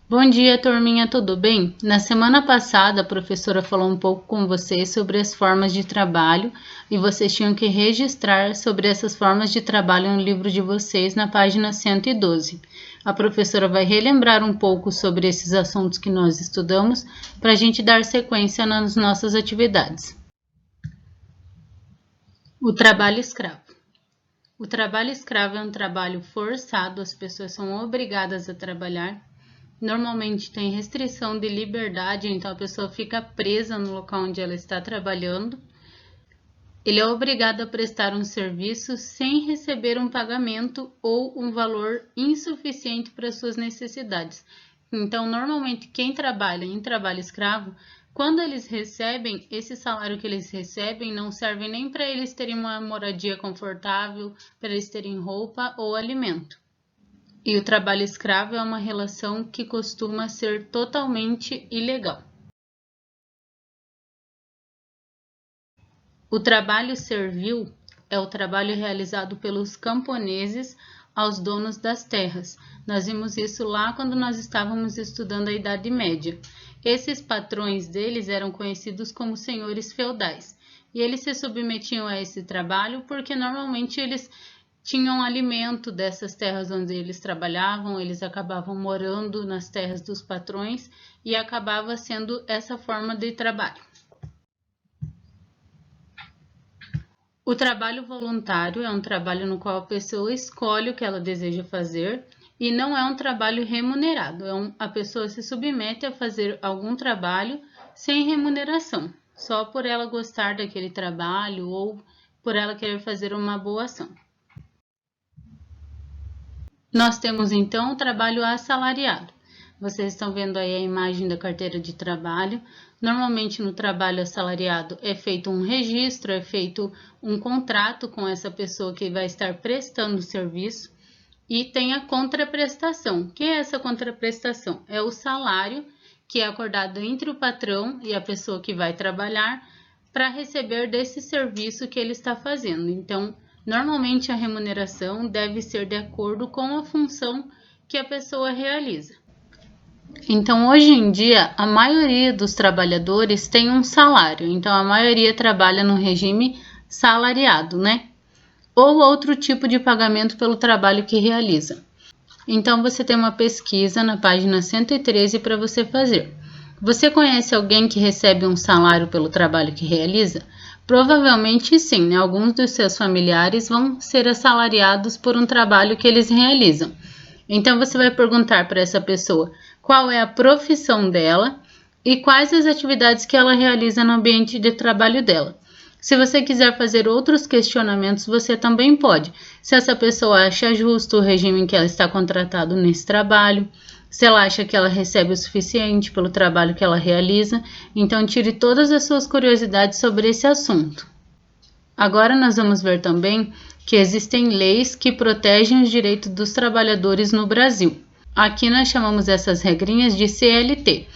Bom dia, turminha, tudo bem? Na semana passada, a professora falou um pouco com vocês sobre as formas de trabalho e vocês tinham que registrar sobre essas formas de trabalho no livro de vocês na página 112. A professora vai relembrar um pouco sobre esses assuntos que nós estudamos para a gente dar sequência nas nossas atividades. O trabalho escravo. O trabalho escravo é um trabalho forçado, as pessoas são obrigadas a trabalhar. Normalmente tem restrição de liberdade, então a pessoa fica presa no local onde ela está trabalhando. Ele é obrigado a prestar um serviço sem receber um pagamento ou um valor insuficiente para suas necessidades. Então, normalmente quem trabalha em trabalho escravo, quando eles recebem, esse salário que eles recebem não serve nem para eles terem uma moradia confortável, para eles terem roupa ou alimento. E o trabalho escravo é uma relação que costuma ser totalmente ilegal. O trabalho servil é o trabalho realizado pelos camponeses aos donos das terras. Nós vimos isso lá quando nós estávamos estudando a Idade Média. Esses patrões deles eram conhecidos como senhores feudais. E eles se submetiam a esse trabalho porque normalmente eles tinham alimento dessas terras onde eles trabalhavam, eles acabavam morando nas terras dos patrões e acabava sendo essa forma de trabalho. O trabalho voluntário é um trabalho no qual a pessoa escolhe o que ela deseja fazer e não é um trabalho remunerado, a pessoa se submete a fazer algum trabalho sem remuneração, só por ela gostar daquele trabalho ou por ela querer fazer uma boa ação. Nós temos então o trabalho assalariado. Vocês estão vendo aí a imagem da carteira de trabalho. Normalmente no trabalho assalariado é feito um registro, é feito um contrato com essa pessoa que vai estar prestando o serviço e tem a contraprestação. O que é essa contraprestação? É o salário que é acordado entre o patrão e a pessoa que vai trabalhar para receber desse serviço que ele está fazendo. Então, normalmente a remuneração deve ser de acordo com a função que a pessoa realiza. Então, hoje em dia, a maioria dos trabalhadores tem um salário, então a maioria trabalha no regime salariado, né? Ou outro tipo de pagamento pelo trabalho que realiza. Então, você tem uma pesquisa na página 113 para você fazer. Você conhece alguém que recebe um salário pelo trabalho que realiza? Provavelmente sim, né? Alguns dos seus familiares vão ser assalariados por um trabalho que eles realizam. Então você vai perguntar para essa pessoa qual é a profissão dela e quais as atividades que ela realiza no ambiente de trabalho dela. Se você quiser fazer outros questionamentos, você também pode. Se essa pessoa acha justo o regime em que ela está contratada nesse trabalho, se ela acha que ela recebe o suficiente pelo trabalho que ela realiza, então tire todas as suas curiosidades sobre esse assunto. Agora nós vamos ver também que existem leis que protegem os direitos dos trabalhadores no Brasil. Aqui nós chamamos essas regrinhas de CLT.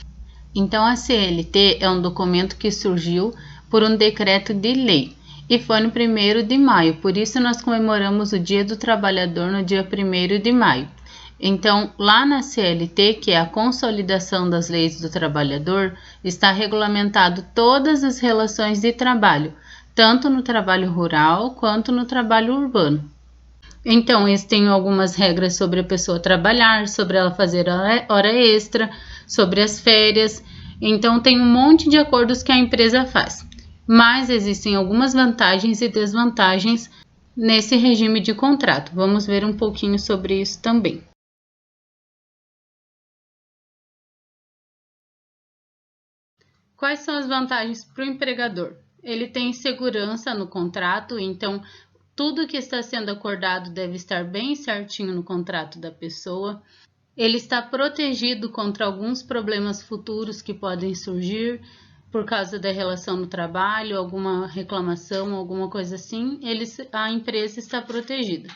Então a CLT é um documento que surgiu por um decreto de lei e foi no 1º de maio, por isso nós comemoramos o Dia do Trabalhador no dia 1º de maio. Então, lá na CLT, que é a Consolidação das Leis do Trabalhador, está regulamentado todas as relações de trabalho, tanto no trabalho rural quanto no trabalho urbano. Então, existem algumas regras sobre a pessoa trabalhar, sobre ela fazer hora extra, sobre as férias. Então, tem um monte de acordos que a empresa faz. Mas existem algumas vantagens e desvantagens nesse regime de contrato. Vamos ver um pouquinho sobre isso também. Quais são as vantagens para o empregador? Ele tem segurança no contrato, então tudo que está sendo acordado deve estar bem certinho no contrato da pessoa. Ele está protegido contra alguns problemas futuros que podem surgir por causa da relação no trabalho, alguma reclamação, alguma coisa assim, a empresa está protegida.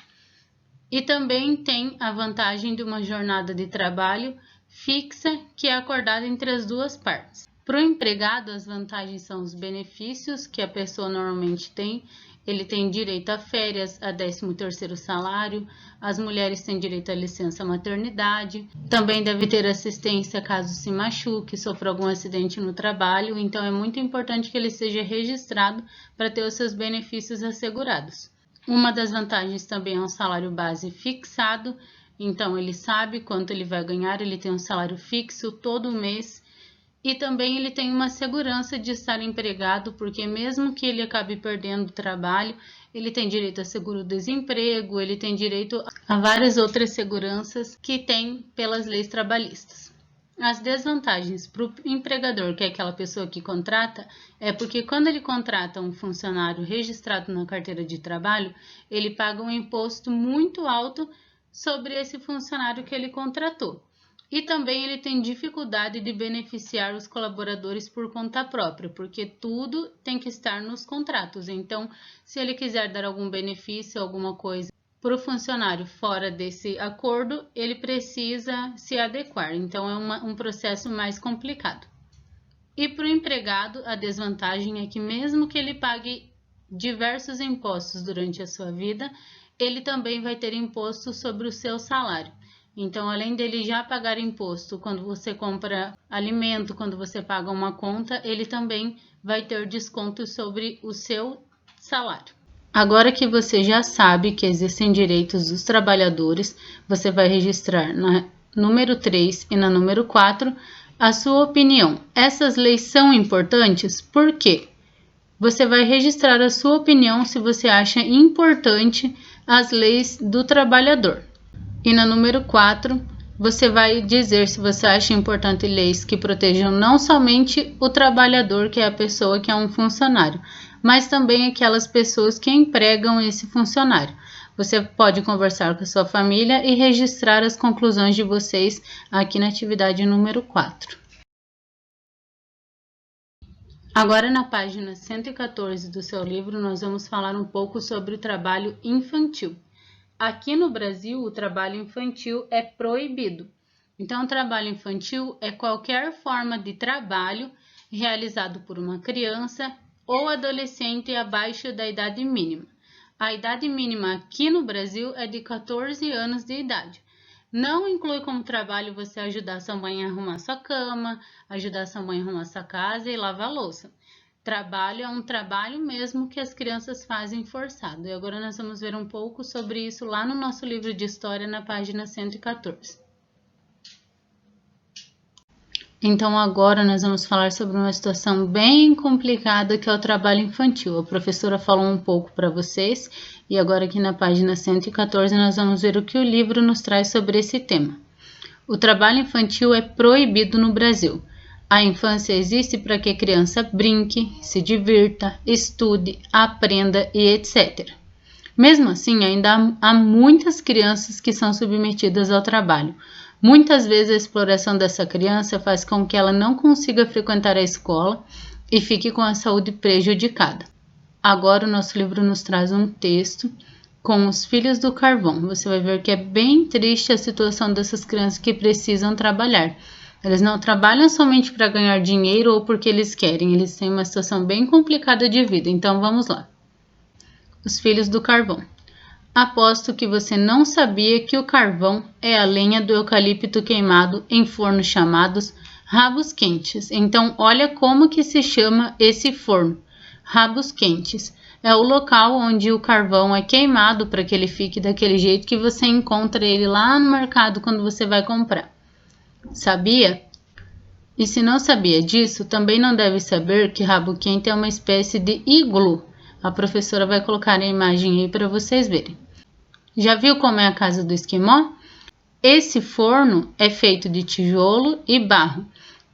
E também tem a vantagem de uma jornada de trabalho fixa que é acordada entre as duas partes. Para o empregado, as vantagens são os benefícios que a pessoa normalmente tem. ele tem direito a férias, a 13º salário, as mulheres têm direito à licença maternidade, também deve ter assistência caso se machuque, sofra algum acidente no trabalho, então é muito importante que ele seja registrado para ter os seus benefícios assegurados. Uma das vantagens também é um salário base fixado, então ele sabe quanto ele vai ganhar, ele tem um salário fixo todo mês e também ele tem uma segurança de estar empregado, porque mesmo que ele acabe perdendo o trabalho, ele tem direito a seguro-desemprego, ele tem direito a várias outras seguranças que tem pelas leis trabalhistas. As desvantagens para o empregador, que é aquela pessoa que contrata, é porque quando ele contrata um funcionário registrado na carteira de trabalho, ele paga um imposto muito alto sobre esse funcionário que ele contratou. E também ele tem dificuldade de beneficiar os colaboradores por conta própria, porque tudo tem que estar nos contratos. Então, se ele quiser dar algum benefício, alguma coisa para o funcionário fora desse acordo, ele precisa se adequar. Então, é um processo mais complicado. E para o empregado, a desvantagem é que mesmo que ele pague diversos impostos durante a sua vida, ele também vai ter imposto sobre o seu salário. Então, além dele já pagar imposto quando você compra alimento, quando você paga uma conta, ele também vai ter desconto sobre o seu salário. Agora que você já sabe que existem direitos dos trabalhadores, você vai registrar na número 3 e na número 4 a sua opinião. Essas leis são importantes? Por quê? Você vai registrar a sua opinião se você acha importante as leis do trabalhador. E na número 4, você vai dizer se você acha importante leis que protejam não somente o trabalhador, que é a pessoa que é um funcionário, mas também aquelas pessoas que empregam esse funcionário. Você pode conversar com a sua família e registrar as conclusões de vocês aqui na atividade número 4. Agora, na página 114 do seu livro, nós vamos falar um pouco sobre o trabalho infantil. Aqui no Brasil, o trabalho infantil é proibido. Então, o trabalho infantil é qualquer forma de trabalho realizado por uma criança ou adolescente abaixo da idade mínima. A idade mínima aqui no Brasil é de 14 anos de idade. Não inclui como trabalho você ajudar sua mãe a arrumar sua cama, ajudar sua mãe a arrumar sua casa e lavar a louça. Trabalho é um trabalho mesmo que as crianças fazem forçado. E agora nós vamos ver um pouco sobre isso lá no nosso livro de história, na página 114. Então agora nós vamos falar sobre uma situação bem complicada que é o trabalho infantil. A professora falou um pouco para vocês e agora aqui na página 114 nós vamos ver o que o livro nos traz sobre esse tema. O trabalho infantil é proibido no Brasil. A infância existe para que a criança brinque, se divirta, estude, aprenda e etc. Mesmo assim, ainda há muitas crianças que são submetidas ao trabalho. Muitas vezes a exploração dessa criança faz com que ela não consiga frequentar a escola e fique com a saúde prejudicada. Agora o nosso livro nos traz um texto com os filhos do carvão. Você vai ver que é bem triste a situação dessas crianças que precisam trabalhar. Eles não trabalham somente para ganhar dinheiro ou porque eles querem, eles têm uma situação bem complicada de vida. Então vamos lá. Os filhos do carvão. Aposto que você não sabia que o carvão é a lenha do eucalipto queimado em fornos chamados rabos quentes. Então olha como que se chama esse forno. Rabos quentes. É o local onde o carvão é queimado para que ele fique daquele jeito que você encontra ele lá no mercado quando você vai comprar. Sabia? E se não sabia disso, também não deve saber que rabo quente é uma espécie de iglu. A professora vai colocar a imagem aí para vocês verem. Já viu como é a casa do esquimó? Esse forno é feito de tijolo e barro,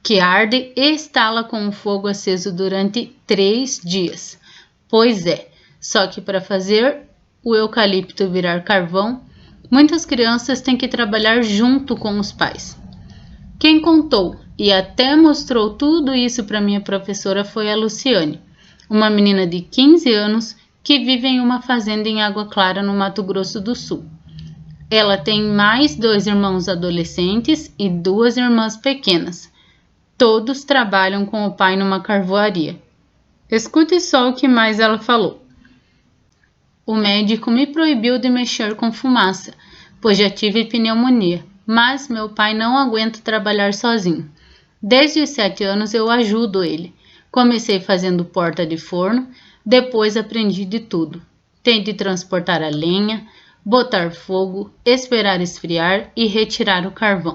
que arde e estala com o fogo aceso durante 3 dias. Pois é, só que para fazer o eucalipto virar carvão, muitas crianças têm que trabalhar junto com os pais. Quem contou e até mostrou tudo isso para minha professora foi a Luciane, uma menina de 15 anos que vive em uma fazenda em Água Clara, no Mato Grosso do Sul. Ela tem mais 2 irmãos adolescentes e 2 irmãs pequenas. Todos trabalham com o pai numa carvoaria. Escute só o que mais ela falou. O médico me proibiu de mexer com fumaça, pois já tive pneumonia, mas meu pai não aguenta trabalhar sozinho. Desde os 7 anos eu ajudo ele. Comecei fazendo porta de forno, depois aprendi de tudo. Tem de transportar a lenha, botar fogo, esperar esfriar e retirar o carvão.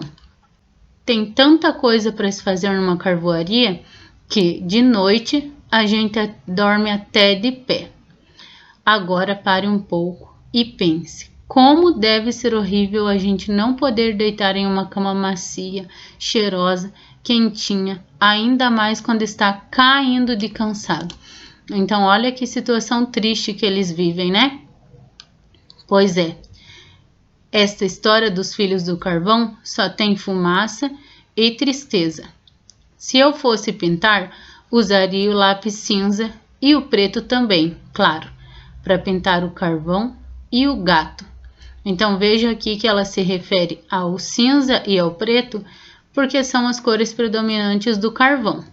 Tem tanta coisa para se fazer numa carvoaria que, de noite, a gente dorme até de pé. Agora pare um pouco e pense. Como deve ser horrível a gente não poder deitar em uma cama macia, cheirosa, quentinha, ainda mais quando está caindo de cansado. Então, olha que situação triste que eles vivem, né? Pois é. Esta história dos filhos do carvão só tem fumaça e tristeza. Se eu fosse pintar, usaria o lápis cinza e o preto também, claro, para pintar o carvão e o gato. Então veja aqui que ela se refere ao cinza e ao preto, porque são as cores predominantes do carvão.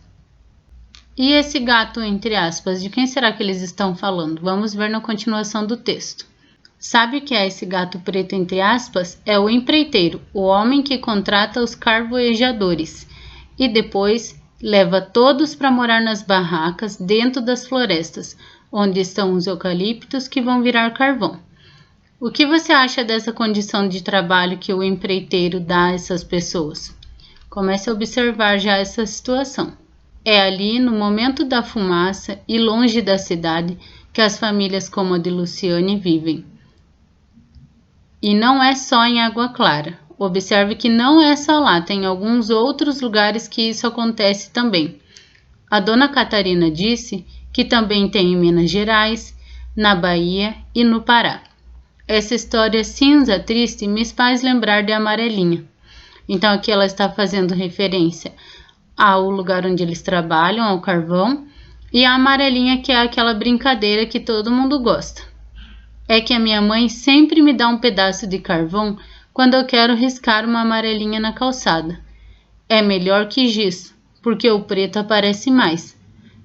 E esse gato, entre aspas, de quem será que eles estão falando? Vamos ver na continuação do texto. Sabe o que é esse gato preto, entre aspas? É o empreiteiro, o homem que contrata os carvoejadores e depois leva todos para morar nas barracas dentro das florestas, onde estão os eucaliptos que vão virar carvão. O que você acha dessa condição de trabalho que o empreiteiro dá a essas pessoas? Comece a observar já essa situação. É ali, no momento da fumaça e longe da cidade, que as famílias como a de Luciane vivem. E não é só em Água Clara. Observe que não é só lá, tem alguns outros lugares que isso acontece também. A dona Catarina disse que também tem em Minas Gerais, na Bahia e no Pará. Essa história cinza triste me faz lembrar de Amarelinha. Então aqui ela está fazendo referência ao lugar onde eles trabalham, ao carvão, e a Amarelinha, que é aquela brincadeira que todo mundo gosta. É que a minha mãe sempre me dá um pedaço de carvão quando eu quero riscar uma amarelinha na calçada. É melhor que giz, porque o preto aparece mais.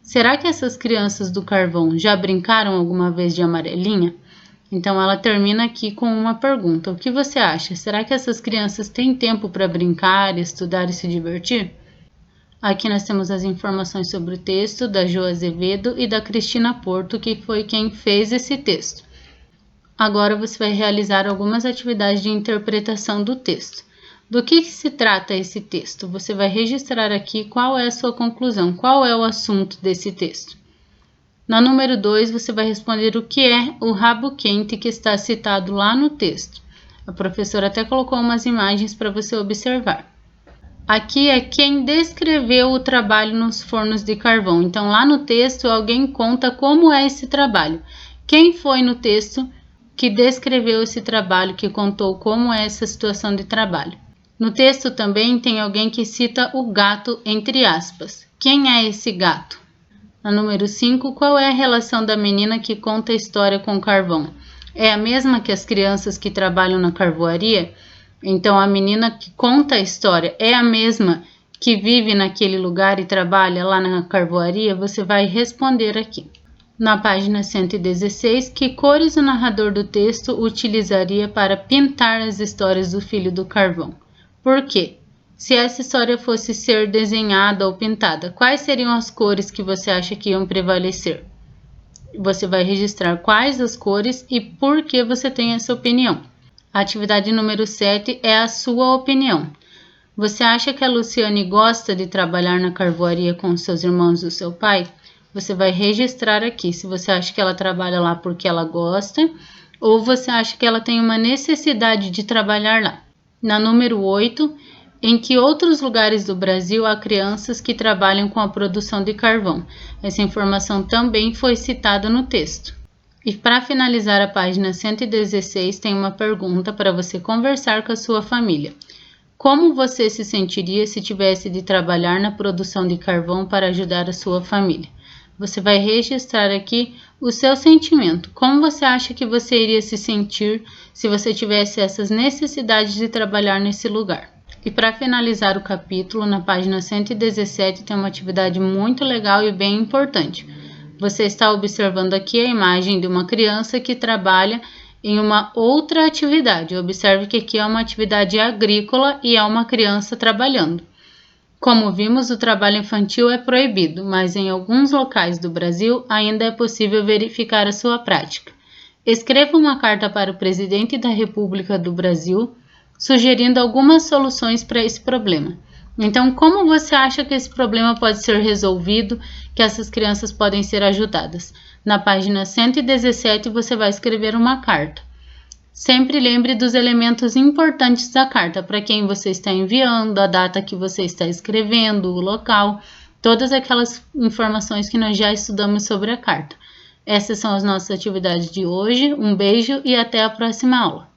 Será que essas crianças do carvão já brincaram alguma vez de amarelinha? Então ela termina aqui com uma pergunta. O que você acha? Será que essas crianças têm tempo para brincar, estudar e se divertir? Aqui nós temos as informações sobre o texto da Jo Azevedo e da Cristina Porto, que foi quem fez esse texto. Agora você vai realizar algumas atividades de interpretação do texto. Do que se trata esse texto? Você vai registrar aqui qual é a sua conclusão, qual é o assunto desse texto. Na número 2, você vai responder o que é o rabo quente que está citado lá no texto. A professora até colocou umas imagens para você observar. Aqui é quem descreveu o trabalho nos fornos de carvão. Então, lá no texto, alguém conta como é esse trabalho. Quem foi no texto que descreveu esse trabalho, que contou como é essa situação de trabalho? No texto também tem alguém que cita o gato, entre aspas. Quem é esse gato? Na número 5, qual é a relação da menina que conta a história com o carvão? É a mesma que as crianças que trabalham na carvoaria? Então, a menina que conta a história é a mesma que vive naquele lugar e trabalha lá na carvoaria? Você vai responder aqui. Na página 116, que cores o narrador do texto utilizaria para pintar as histórias do filho do carvão? Por quê? Se essa história fosse ser desenhada ou pintada, quais seriam as cores que você acha que iam prevalecer? Você vai registrar quais as cores e por que você tem essa opinião. A atividade número 7 é a sua opinião. Você acha que a Luciane gosta de trabalhar na carvoaria com os seus irmãos e o seu pai? Você vai registrar aqui se você acha que ela trabalha lá porque ela gosta ou você acha que ela tem uma necessidade de trabalhar lá. Na número 8, em que outros lugares do Brasil há crianças que trabalham com a produção de carvão? Essa informação também foi citada no texto. E para finalizar a página 116, tem uma pergunta para você conversar com a sua família. Como você se sentiria se tivesse de trabalhar na produção de carvão para ajudar a sua família? Você vai registrar aqui o seu sentimento. Como você acha que você iria se sentir se você tivesse essas necessidades de trabalhar nesse lugar? E para finalizar o capítulo, na página 117, tem uma atividade muito legal e bem importante. Você está observando aqui a imagem de uma criança que trabalha em uma outra atividade. Observe que aqui é uma atividade agrícola e é uma criança trabalhando. Como vimos, o trabalho infantil é proibido, mas em alguns locais do Brasil ainda é possível verificar a sua prática. Escreva uma carta para o presidente da República do Brasil, sugerindo algumas soluções para esse problema. Então, como você acha que esse problema pode ser resolvido, que essas crianças podem ser ajudadas? Na página 117, você vai escrever uma carta. Sempre lembre dos elementos importantes da carta, para quem você está enviando, a data que você está escrevendo, o local, todas aquelas informações que nós já estudamos sobre a carta. Essas são as nossas atividades de hoje. Um beijo e até a próxima aula.